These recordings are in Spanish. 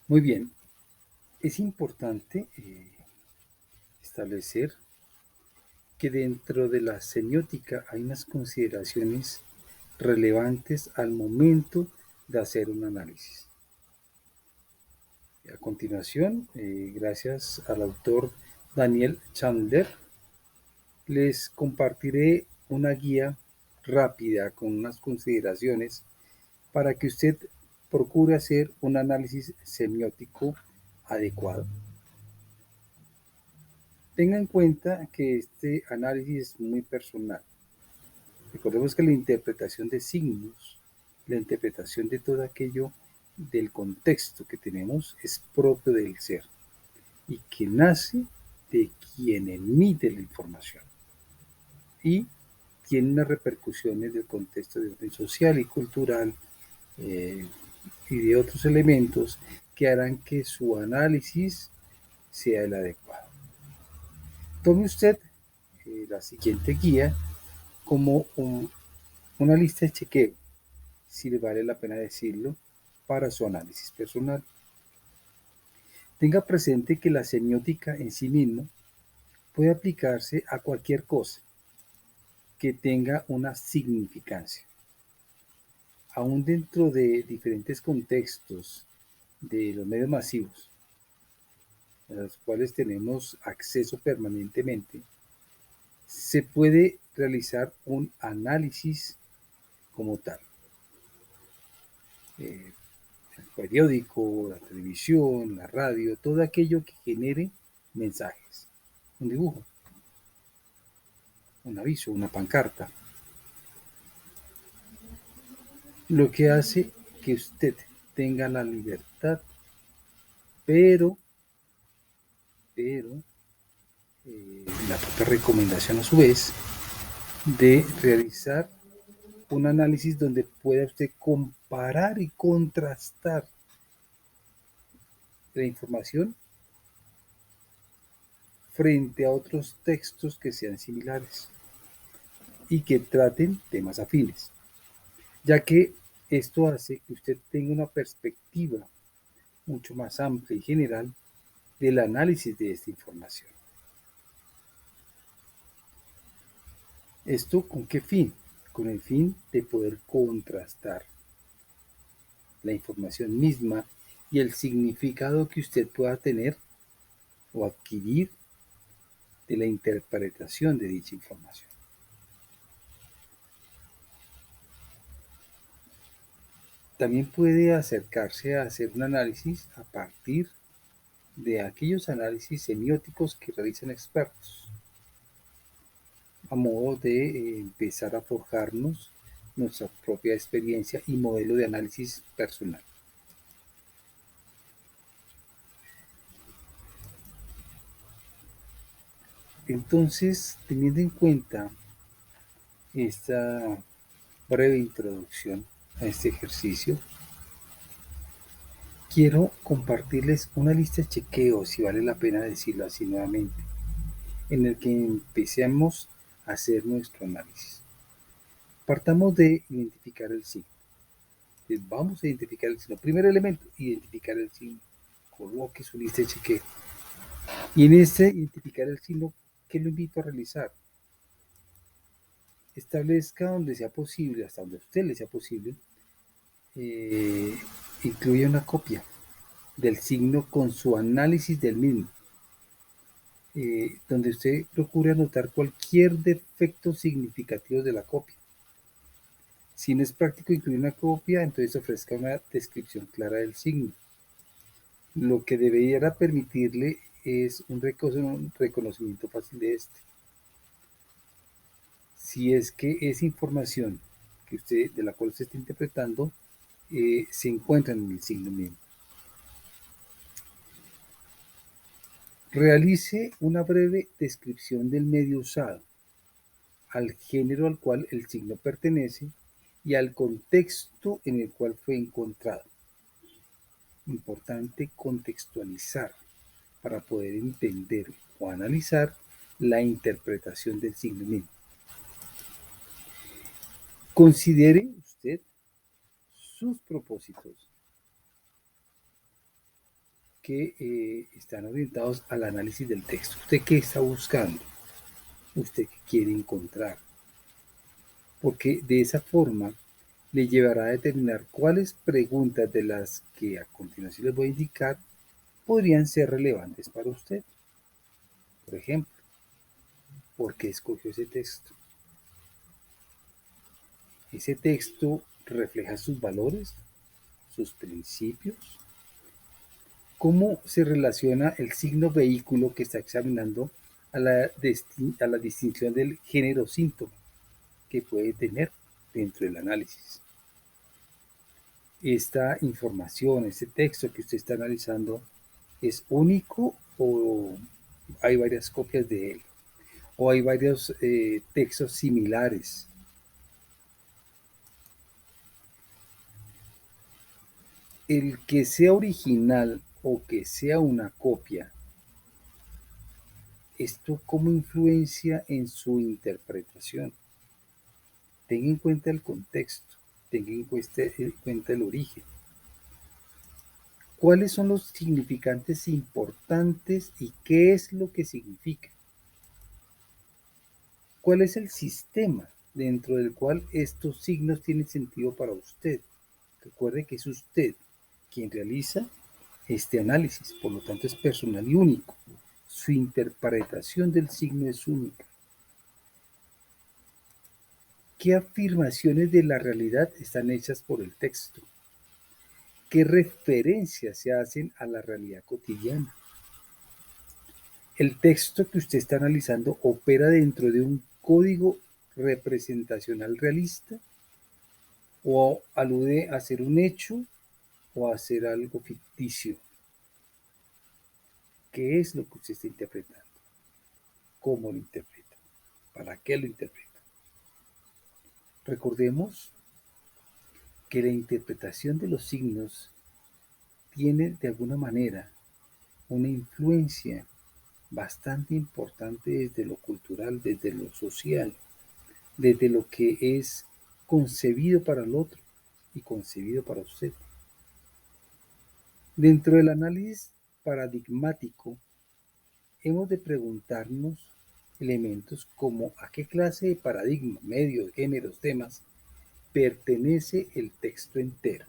Muy bien, es importante establecer que dentro de la semiótica hay unas consideraciones relevantes al momento de hacer un análisis. A continuación, gracias al autor Daniel Chandler, les compartiré una guía rápida con unas consideraciones para que usted procure hacer un análisis semiótico adecuado. Tenga en cuenta que este análisis es muy personal. Recordemos que la interpretación de signos, la interpretación de todo aquello del contexto que tenemos es propio del ser y que nace de quien emite la información y tiene unas repercusiones del contexto de orden social y cultural eh, y de otros elementos que harán que su análisis sea el adecuado. Tome usted la siguiente guía como una lista de chequeo, si le vale la pena decirlo, para su análisis personal. Tenga presente que la semiótica en sí misma puede aplicarse a cualquier cosa que tenga una significancia. Aún dentro de diferentes contextos de los medios masivos, a los cuales tenemos acceso permanentemente, se puede realizar un análisis como tal. El periódico, la televisión, la radio, todo aquello que genere mensajes. Un dibujo, un aviso, una pancarta. Lo que hace que usted tenga la libertad, pero, pero, la propia recomendación a su vez, de realizar un análisis donde pueda usted comparar y contrastar la información frente a otros textos que sean similares y que traten temas afines, ya que esto hace que usted tenga una perspectiva mucho más amplia y general del análisis de esta información. ¿Esto con qué fin? Con el fin de poder contrastar la información misma y el significado que usted pueda tener o adquirir de la interpretación de dicha información. También puede acercarse a hacer un análisis a partir de aquellos análisis semióticos que realizan expertos, a modo de empezar a forjarnos nuestra propia experiencia y modelo de análisis personal. Entonces, teniendo en cuenta esta breve introducción a este ejercicio, quiero compartirles una lista de chequeos, si vale la pena decirlo así nuevamente, en el que empecemos a hacer nuestro análisis. Partamos de identificar el signo. Entonces vamos a identificar el signo. Primer elemento, identificar el signo. Coloque su lista de chequeo. Y en este identificar el signo, ¿qué lo invito a realizar? Establezca donde sea posible, hasta donde a usted le sea posible, eh, incluya una copia del signo con su análisis del mismo, donde usted procure anotar cualquier defecto significativo de la copia. Si no es práctico incluir una copia, entonces ofrezca una descripción clara del signo. Lo que debería permitirle es un reconocimiento fácil de este. Si es que esa información que usted, de la cual usted está interpretando se encuentra en el signo mismo. Realice una breve descripción del medio usado, al género al cual el signo pertenece y al contexto en el cual fue encontrado. Importante contextualizar para poder entender o analizar la interpretación del signo mismo. Considere usted sus propósitos. que están orientados al análisis del texto. ¿Usted qué está buscando? ¿Usted qué quiere encontrar? Porque de esa forma le llevará a determinar cuáles preguntas de las que a continuación les voy a indicar podrían ser relevantes para usted. Por ejemplo, ¿por qué escogió ese texto? ¿Ese texto refleja sus valores, sus principios? ¿Cómo se relaciona el signo vehículo que está examinando a la distinción del género síntoma que puede tener dentro del análisis? Esta información, este texto que usted está analizando, ¿es único o hay varias copias de él? ¿O hay varios textos similares? El que sea original o que sea una copia, ¿esto cómo influencia en su interpretación? Tenga en cuenta el contexto, tenga en cuenta el origen. ¿Cuáles son los significantes importantes y qué es lo que significa? ¿Cuál es el sistema dentro del cual estos signos tienen sentido para usted? Recuerde que es usted quien realiza este análisis, por lo tanto es personal y único. Su interpretación del signo es única. ¿Qué afirmaciones de la realidad están hechas por el texto? ¿Qué referencias se hacen a la realidad cotidiana? El texto que usted está analizando opera dentro de un código representacional realista o alude a ser un hecho o a ser algo ficticio. ¿Qué es lo que usted está interpretando? ¿Cómo lo interpreta? ¿Para qué lo interpreta? Recordemos que la interpretación de los signos tiene de alguna manera una influencia bastante importante desde lo cultural, desde lo social, desde lo que es concebido para el otro y concebido para usted. Dentro del análisis paradigmático, hemos de preguntarnos elementos como a qué clase de paradigma, medios, géneros, temas pertenece el texto entero,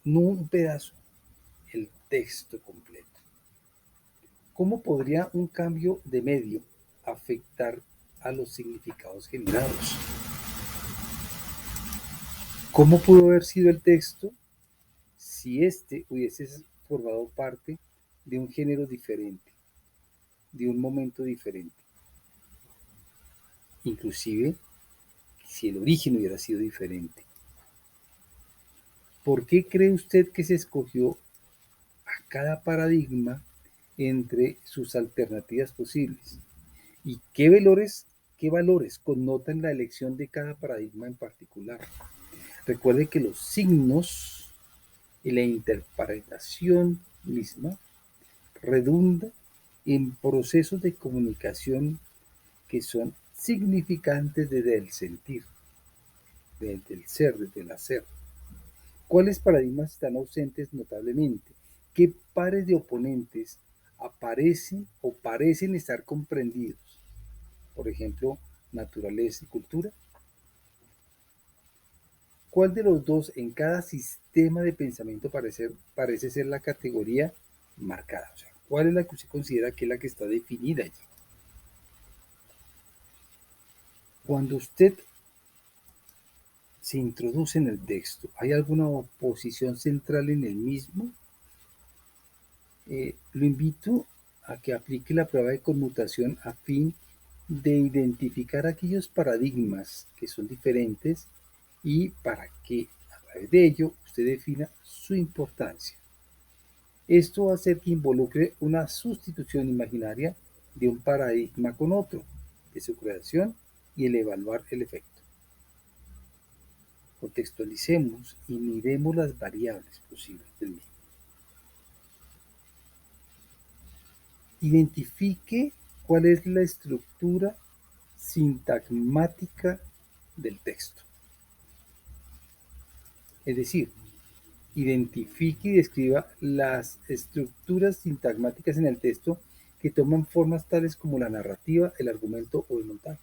no un pedazo, el texto completo. ¿Cómo podría un cambio de medio afectar a los significados generados? ¿Cómo pudo haber sido el texto si éste hubiese formado parte de un género diferente, de un momento diferente? Inclusive si el origen hubiera sido diferente. ¿Por qué cree usted que se escogió a cada paradigma entre sus alternativas posibles? ¿Y qué valores connotan la elección de cada paradigma en particular? Recuerde que los signos y la interpretación misma redunda en procesos de comunicación que son significantes desde el sentir, desde el ser, desde el hacer. ¿Cuáles paradigmas están ausentes notablemente? ¿Qué pares de oponentes aparecen o parecen estar comprendidos? Por ejemplo, naturaleza y cultura. ¿Cuál de los dos en cada sistema de pensamiento parece ser la categoría marcada? O sea, ¿cuál es la que usted considera que es la que está definida allí? Cuando usted se introduce en el texto, ¿hay alguna oposición central en el mismo? Lo invito a que aplique la prueba de conmutación a fin de identificar aquellos paradigmas que son diferentes y para que a través de ello usted defina su importancia. Esto va a hacer que involucre una sustitución imaginaria de un paradigma con otro, de su creación y el evaluar el efecto. Contextualicemos y miremos las variables posibles del mismo. Identifique cuál es la estructura sintagmática del texto. Es decir, identifique y describa las estructuras sintagmáticas en el texto que toman formas tales como la narrativa, el argumento o el montaje.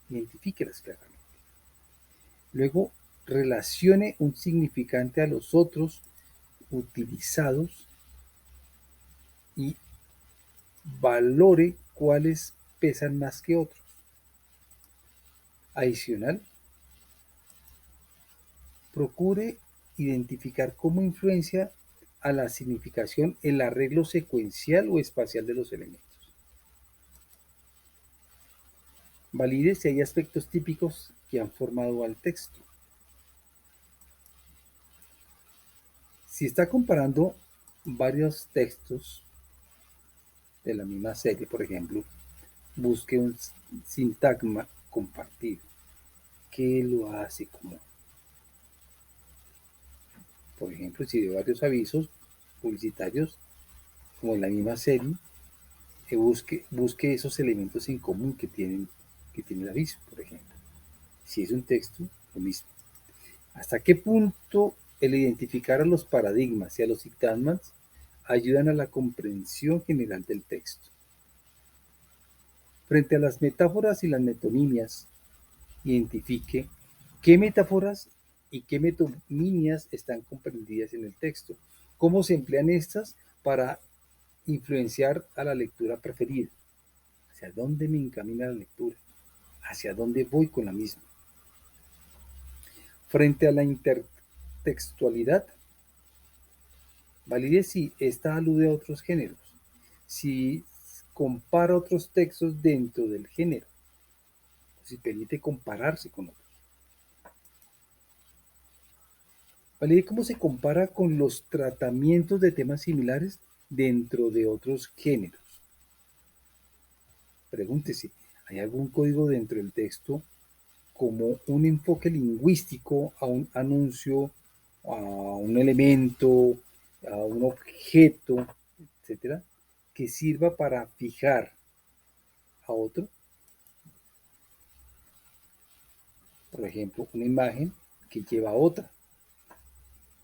Identifíquelas claramente. Luego, relacione un significante a los otros utilizados y valore cuáles pesan más que otros. Adicional, procure identificar cómo influencia a la significación el arreglo secuencial o espacial de los elementos. Valide si hay aspectos típicos que han formado al texto. Si está comparando varios textos de la misma serie, por ejemplo, busque un sintagma compartido. ¿Qué lo hace común? Por ejemplo, si de varios avisos publicitarios, como en la misma serie, busque esos elementos en común que tiene el aviso, por ejemplo. Si es un texto, lo mismo. ¿Hasta qué punto el identificar a los paradigmas y a los sintagmas ayudan a la comprensión general del texto? Frente a las metáforas y las metonimias, identifique qué metáforas y qué metonimias están comprendidas en el texto, cómo se emplean estas para influenciar a la lectura preferida, hacia dónde me encamina la lectura, hacia dónde voy con la misma. Frente a la intertextualidad, valide si esta alude a otros géneros, si compara otros textos dentro del género, si permite compararse con otros. Valide cómo se compara con los tratamientos de temas similares dentro de otros géneros. Pregúntese, ¿hay algún código dentro del texto como un enfoque lingüístico a un anuncio, a un elemento, a un objeto, etcétera, que sirva para fijar a otro? Por ejemplo, una imagen que lleva a otra,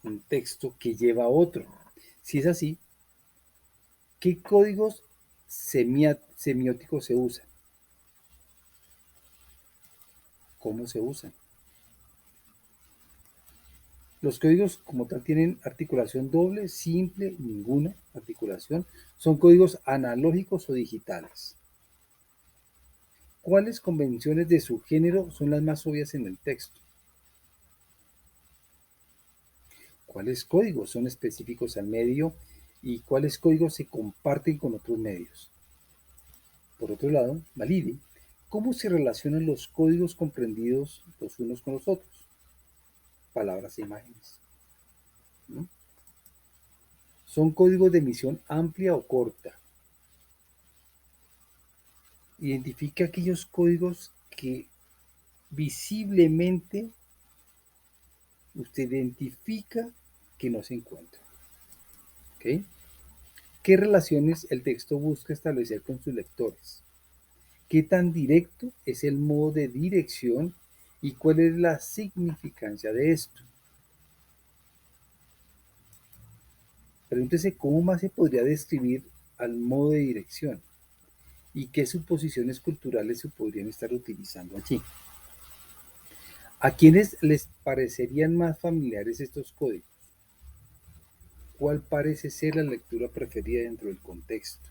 un texto que lleva a otro. Si es así, ¿qué códigos semióticos se usan? ¿Cómo se usan? Los códigos como tal tienen articulación doble, simple, ninguna articulación. Son códigos analógicos o digitales. ¿Cuáles convenciones de su género son las más obvias en el texto? ¿Cuáles códigos son específicos al medio y cuáles códigos se comparten con otros medios? Por otro lado, valide cómo se relacionan los códigos comprendidos los unos con los otros. Palabras e imágenes. ¿No? Son códigos de emisión amplia o corta. Identifica aquellos códigos que visiblemente usted identifica que no se encuentran. ¿Okay? ¿Qué relaciones el texto busca establecer con sus lectores? ¿Qué tan directo es el modo de dirección y cuál es la significancia de esto? Pregúntese cómo más se podría describir al modo de dirección y qué suposiciones culturales se podrían estar utilizando allí. ¿A quiénes les parecerían más familiares estos códigos? ¿Cuál parece ser la lectura preferida dentro del contexto?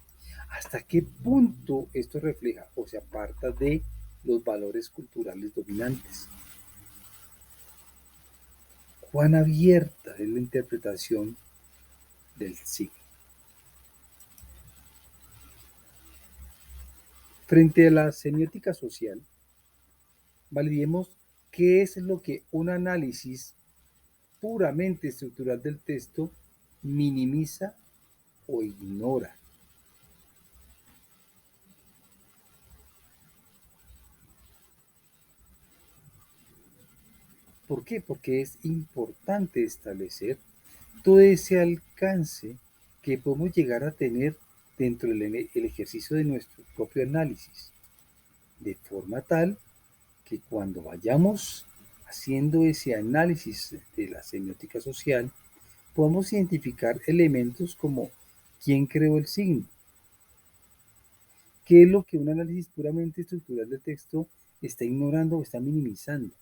¿Hasta qué punto esto refleja o se aparta de los valores culturales dominantes? ¿Cuán abierta es la interpretación del signo? Frente a la semiótica social, validemos qué es lo que un análisis puramente estructural del texto minimiza o ignora. ¿Por qué? Porque es importante establecer todo ese alcance que podemos llegar a tener dentro del ejercicio de nuestro propio análisis, de forma tal que cuando vayamos haciendo ese análisis de la semiótica social, podemos identificar elementos como quién creó el signo, qué es lo que un análisis puramente estructural de texto está ignorando o está minimizando.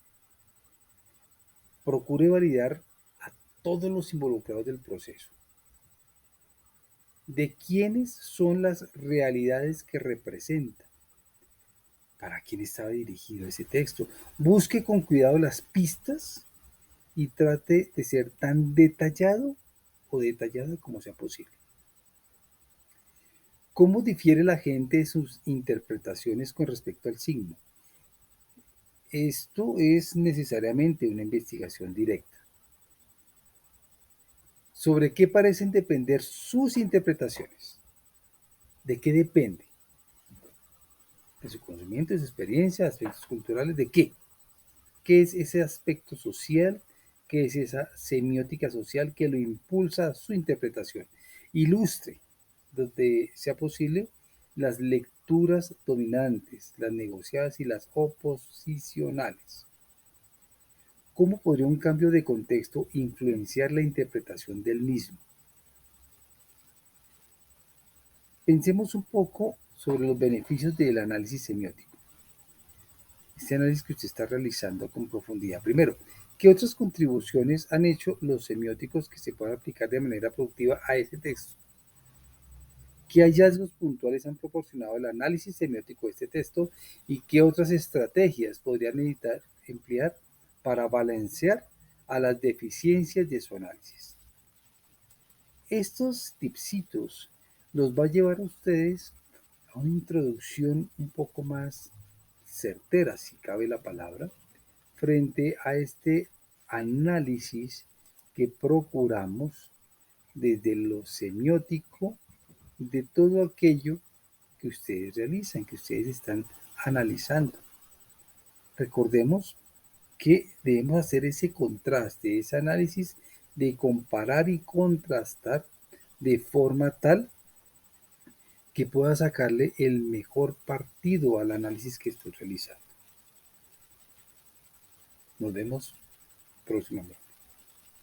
Procure validar a todos los involucrados del proceso. ¿De quiénes son las realidades que representan? ¿Para quién estaba dirigido ese texto? Busque con cuidado las pistas y trate de ser tan detallado o detallada como sea posible. ¿Cómo difiere la gente de sus interpretaciones con respecto al signo? Esto es necesariamente una investigación directa. ¿Sobre qué parecen depender sus interpretaciones? ¿De qué depende? ¿De su conocimiento, de su experiencia, de aspectos culturales? ¿De qué? ¿Qué es ese aspecto social? ¿Qué es esa semiótica social que lo impulsa a su interpretación? Ilustre, donde sea posible, las lecturas dominantes, las negociadas y las oposicionales. ¿Cómo podría un cambio de contexto influenciar la interpretación del mismo? Pensemos un poco sobre los beneficios del análisis semiótico. Este análisis que usted está realizando con profundidad. Primero, ¿qué otras contribuciones han hecho los semióticos que se puedan aplicar de manera productiva a ese texto? ¿Qué hallazgos puntuales han proporcionado el análisis semiótico de este texto y qué otras estrategias podrían emplear para balancear a las deficiencias de su análisis? Estos tipsitos los va a llevar a ustedes a una introducción un poco más certera, si cabe la palabra, frente a este análisis que procuramos desde lo semiótico de todo aquello que ustedes realizan, que ustedes están analizando. Recordemos que debemos hacer ese contraste, ese análisis de comparar y contrastar de forma tal que pueda sacarle el mejor partido al análisis que estoy realizando. Nos vemos próximamente.